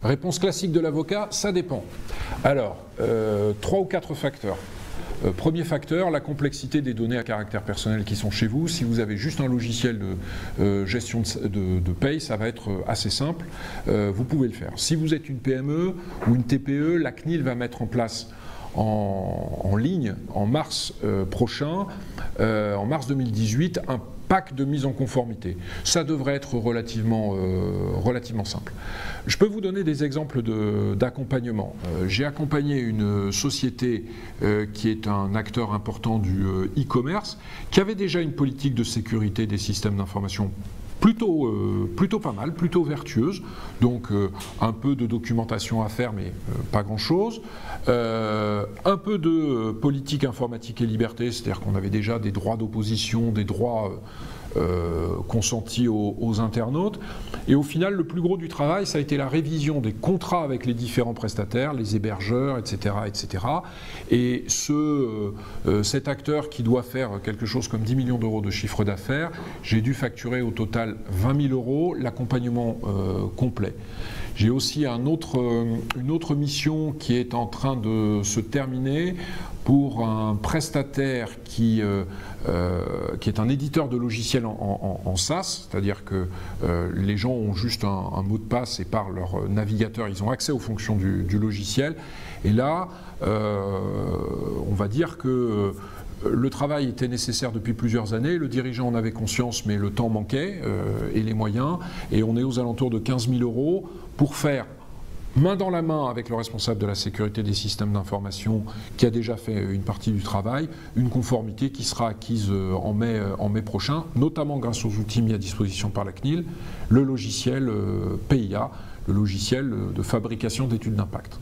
Réponse classique de l'avocat, ça dépend. Alors, 3 ou 4 facteurs. Premier facteur, la complexité des données à caractère personnel qui sont chez vous. Si vous avez juste un logiciel de gestion de paye, ça va être assez simple, vous pouvez le faire. Si vous êtes une PME ou une TPE, la CNIL va mettre en place en ligne, en mars prochain, en mars 2018, un pack de mise en conformité. Ça devrait être relativement simple. Je peux vous donner des exemples d'accompagnement. J'ai accompagné une société qui est un acteur important du e-commerce, qui avait déjà une politique de sécurité des systèmes d'information plutôt pas mal, plutôt vertueuse, donc un peu de documentation à faire mais pas grand chose, un peu de politique informatique et liberté, c'est-à-dire qu'on avait déjà des droits d'opposition, des droits consentis aux internautes, et au final le plus gros du travail ça a été la révision des contrats avec les différents prestataires, les hébergeurs, etc. Et cet acteur qui doit faire quelque chose comme 10 millions d'euros de chiffre d'affaires, j'ai dû facturer au total 20 000 euros l'accompagnement complet. J'ai aussi une autre mission qui est en train de se terminer pour un prestataire qui est un éditeur de logiciels en SaaS, c'est-à-dire que les gens ont juste un mot de passe et par leur navigateur, ils ont accès aux fonctions du logiciel. Et là, on va dire que le travail était nécessaire depuis plusieurs années, le dirigeant en avait conscience, mais le temps manquait et les moyens, et on est aux alentours de 15 000 euros pour faire main dans la main avec le responsable de la sécurité des systèmes d'information qui a déjà fait une partie du travail, une conformité qui sera acquise en mai prochain, notamment grâce aux outils mis à disposition par la CNIL, le logiciel PIA, le logiciel de fabrication d'études d'impact.